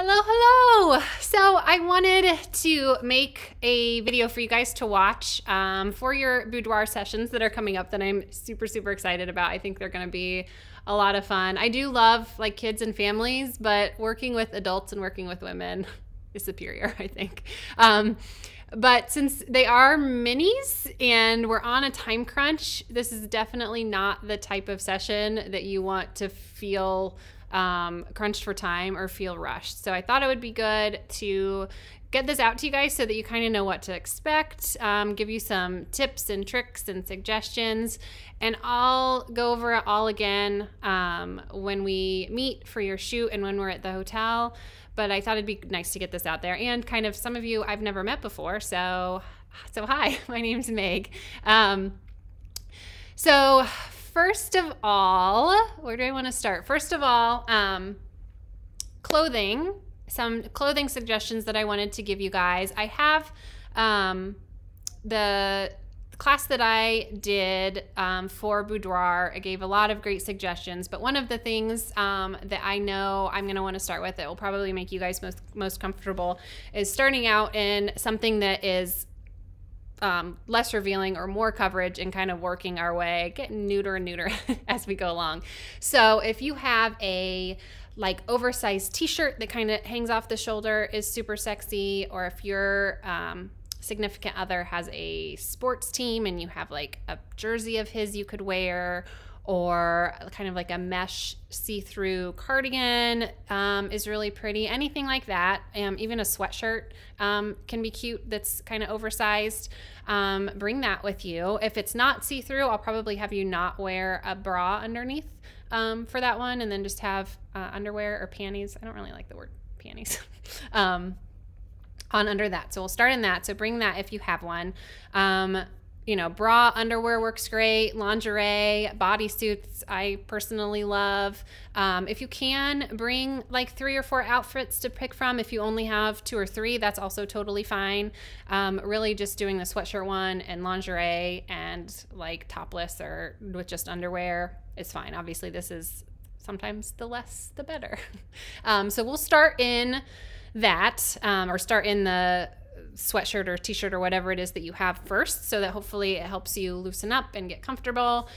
Hello, hello. So I wanted to make a video for you guys to watch for your boudoir sessions that are coming up that I'm super excited about. I think they're going to be a lot of fun. I do love like kids and families, but working with adults and working with women is superior, I think. But since they are minis and we're on a time crunch, this is definitely not the type of session that you want to feel crunched for time or feel rushed. So I thought it would be good to get this out to you guys so that you kind of know what to expect, give you some tips and tricks and suggestions, and I'll go over it all again when we meet for your shoot and when we're at the hotel. But I thought it'd be nice to get this out there, and kind of some of you I've never met before, so hi, my name's Meg. So first of all, where do I want to start? First of all, clothing, some clothing suggestions that I wanted to give you guys. I have the class that I did for boudoir. I gave a lot of great suggestions, but one of the things that I know I'm going to want to start with that will probably make you guys most comfortable is starting out in something that is less revealing or more coverage and kind of working our way, getting neuter and neuter as we go along. So if you have a like oversized t-shirt that kind of hangs off the shoulder is super sexy, or if your significant other has a sports team and you have like a jersey of his you could wear, or kind of like a mesh see-through cardigan is really pretty. Anything like that, even a sweatshirt can be cute that's kind of oversized. Bring that with you. If it's not see-through, I'll probably have you not wear a bra underneath for that one, and then just have underwear or panties. I don't really like the word panties. On under that. So we'll start in that. So bring that if you have one. You know, bra, underwear works great. Lingerie, bodysuits, I personally love. If you can, bring like 3 or 4 outfits to pick from. If you only have 2 or 3, that's also totally fine. Really just doing the sweatshirt one and lingerie and like topless or with just underwear is fine. Obviously, this is sometimes the less, the better. So we'll start in that, or start in the sweatshirt or t-shirt or whatever it is that you have first, so that hopefully it helps you loosen up and get comfortable.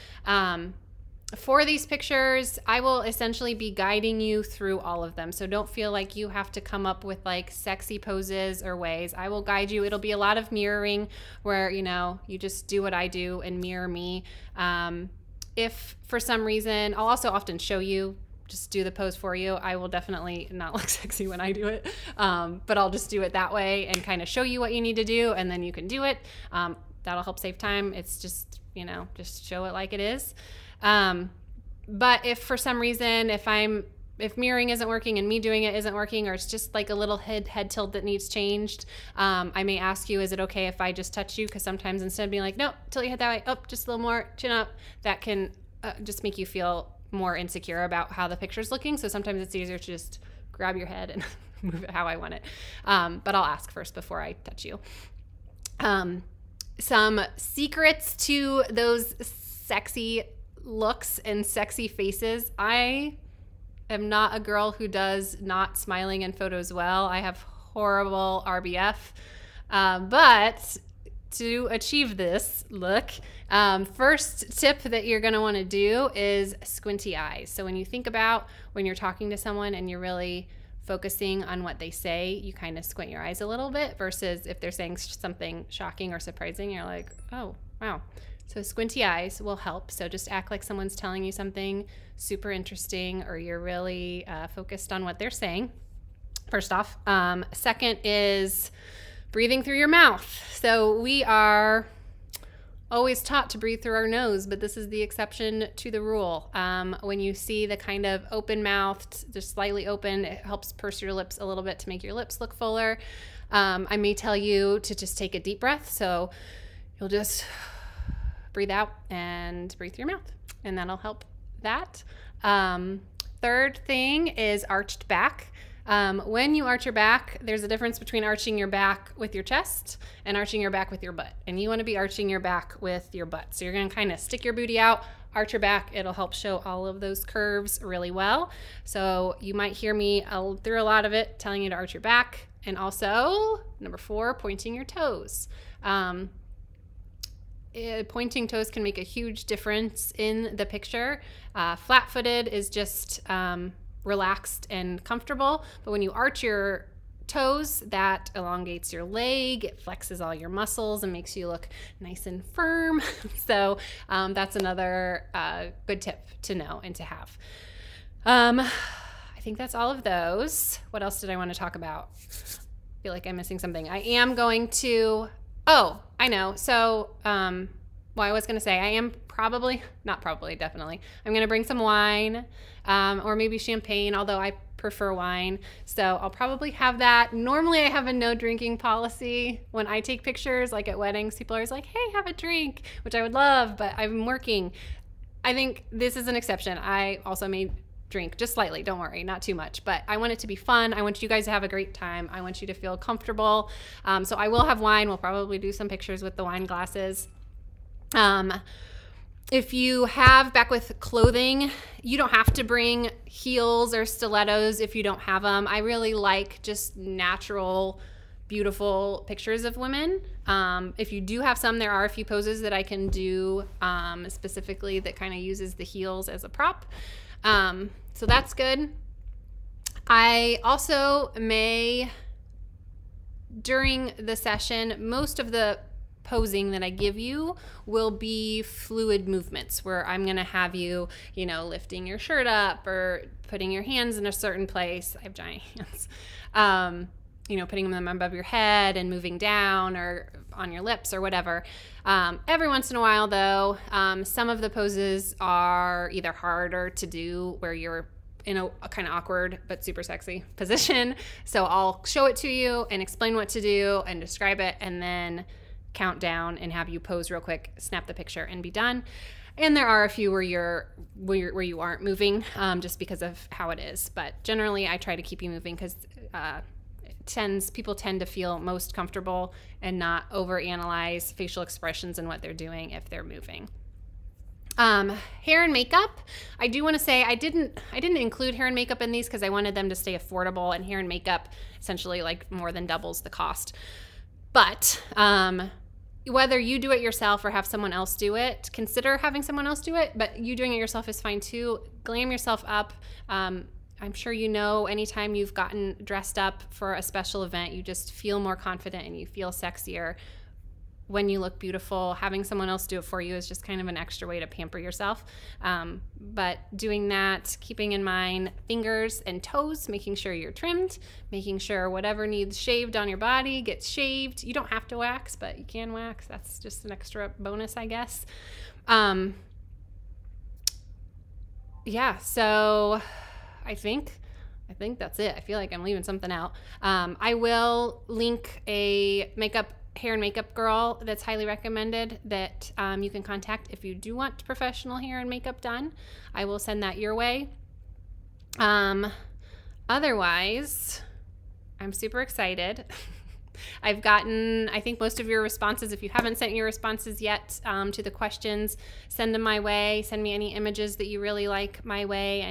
For these pictures, I will essentially be guiding you through all of them, so don't feel like you have to come up with like sexy poses or ways. I will guide you. It'll be a lot of mirroring where, you know, you just do what I do and mirror me. If for some reason, I'll also often show you, just do the pose for you. I will definitely not look sexy when I do it, but I'll just do it that way and kind of show you what you need to do, and then you can do it. That'll help save time. It's just, you know, just show it like it is. But if for some reason, if mirroring isn't working and me doing it isn't working, or it's just like a little head tilt that needs changed, I may ask you, is it okay if I just touch you? Because sometimes instead of being like, nope, tilt your head that way, oh, just a little more, chin up, that can just make you feel more insecure about how the picture's looking. So sometimes it's easier to just grab your head and move it how I want it. But I'll ask first before I touch you. Some secrets to those sexy looks and sexy faces. I am not a girl who does not smiling in photos well. I have horrible RBF, but to achieve this look, first tip that you're going to want to do is squinty eyes. So when you think about when you're talking to someone and you're really focusing on what they say, you kind of squint your eyes a little bit, versus if they're saying something shocking or surprising, you're like, oh, wow. So squinty eyes will help. So just act like someone's telling you something super interesting, or you're really focused on what they're saying, first off. Second is breathing through your mouth. So we are always taught to breathe through our nose, but this is the exception to the rule. When you see the kind of open-mouthed, just slightly open, it helps purse your lips a little bit to make your lips look fuller. I may tell you to just take a deep breath, so you'll just breathe out and breathe through your mouth, and that'll help that. Third thing is arched back. When you arch your back, there's a difference between arching your back with your chest and arching your back with your butt. And you want to be arching your back with your butt. So you're going to kind of stick your booty out, arch your back. It'll help show all of those curves really well. So you might hear me through a lot of it telling you to arch your back. And also, number 4, pointing your toes. Pointing toes can make a huge difference in the picture. Flat-footed is just relaxed and comfortable, but when you arch your toes, that elongates your leg, it flexes all your muscles and makes you look nice and firm. So that's another good tip to know and to have. I think that's all of those. What else did I want to talk about? I feel like I'm missing something. I am going to, oh, I know. So, well, I was going to say, I am definitely. I'm going to bring some wine or maybe champagne, although I prefer wine. So I'll probably have that. Normally I have a no drinking policy when I take pictures, like at weddings. People are always like, hey, have a drink, which I would love, but I'm working. I think this is an exception. I also may drink just slightly, don't worry, not too much, but I want it to be fun. I want you guys to have a great time. I want you to feel comfortable. So I will have wine. We'll probably do some pictures with the wine glasses. If you have back with clothing, you don't have to bring heels or stilettos if you don't have them. I really like just natural, beautiful pictures of women. If you do have some, there are a few poses that I can do specifically that kind of uses the heels as a prop. So that's good. I also may, during the session, most of the posing that I give you will be fluid movements where I'm going to have you, you know, lifting your shirt up or putting your hands in a certain place. I have giant hands. You know, putting them above your head and moving down or on your lips or whatever. Every once in a while, though, some of the poses are either harder to do where you're in a kind of awkward but super sexy position. So I'll show it to you and explain what to do and describe it and then count down and have you pose real quick, snap the picture and be done. And there are a few where you aren't moving just because of how it is. But generally I try to keep you moving because people tend to feel most comfortable and not overanalyze facial expressions and what they're doing if they're moving. Hair and makeup. I do want to say I didn't include hair and makeup in these because I wanted them to stay affordable, and hair and makeup essentially like more than doubles the cost. But whether you do it yourself or have someone else do it, consider having someone else do it, but you doing it yourself is fine too. Glam yourself up. I'm sure you know anytime you've gotten dressed up for a special event, you just feel more confident and you feel sexier when you look beautiful. Having someone else do it for you is just kind of an extra way to pamper yourself. But doing that, keeping in mind fingers and toes, making sure you're trimmed, making sure whatever needs shaved on your body gets shaved. You don't have to wax, but you can wax. That's just an extra bonus, I guess. Yeah, so I think that's it. I feel like I'm leaving something out. I will link a hair and makeup girl that's highly recommended that you can contact if you do want professional hair and makeup done. I will send that your way. Otherwise, I'm super excited. I've gotten, I think, most of your responses. If you haven't sent your responses yet to the questions, send them my way. Send me any images that you really like my way.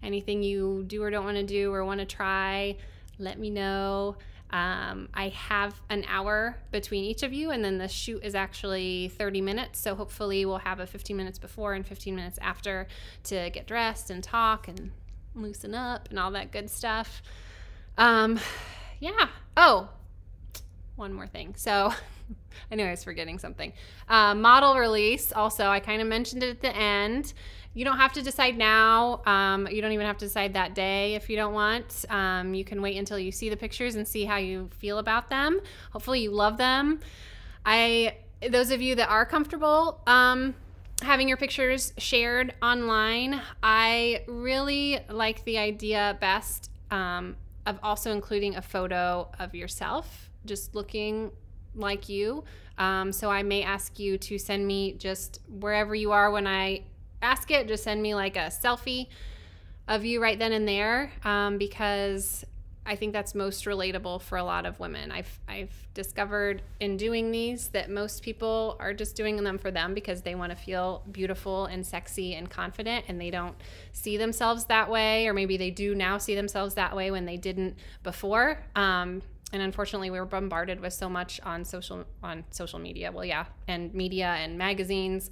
Anything you do or don't want to do or want to try, let me know. I have an hour between each of you, and then the shoot is actually 30 minutes. So hopefully we'll have a 15 minutes before and 15 minutes after to get dressed and talk and loosen up and all that good stuff. Yeah. Oh, one more thing. So I knew I was forgetting something. Model release. Also, I kind of mentioned it at the end. You don't have to decide now. You don't even have to decide that day if you don't want. You can wait until you see the pictures and see how you feel about them. Hopefully you love them. Those of you that are comfortable having your pictures shared online, I really like the idea best of also including a photo of yourself just looking like you. So I may ask you to send me just wherever you are when I ask it, just send me like a selfie of you right then and there, because I think that's most relatable for a lot of women. I've discovered in doing these that most people are just doing them for them because they want to feel beautiful and sexy and confident, and they don't see themselves that way, or maybe they do now see themselves that way when they didn't before. And unfortunately, we were bombarded with so much on social media. Well, yeah, and media and magazines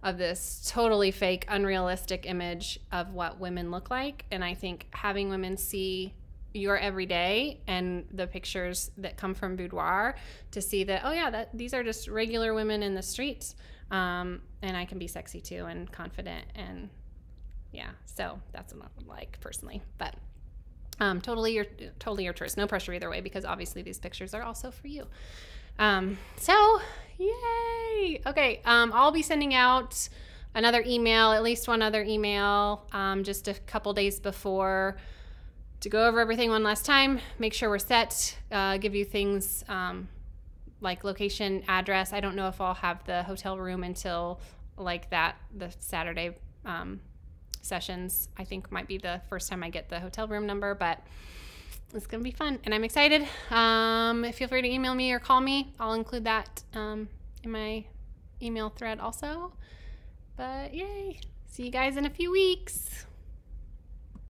of this totally fake, unrealistic image of what women look like. And I think having women see your everyday and the pictures that come from Boudoir to see that, oh yeah, these are just regular women in the streets, and I can be sexy too and confident, and yeah, so that's what I would like personally. But totally your choice. No pressure either way, because obviously these pictures are also for you. So yay. Okay. I'll be sending out another email, at least one other email, just a couple days before, to go over everything one last time, make sure we're set, give you things like location, address. I don't know if I'll have the hotel room until like the Saturday sessions, I think might be the first time I get the hotel room number, but it's gonna be fun and I'm excited. Feel free to email me or call me. I'll include that in my email thread also. But yay, see you guys in a few weeks.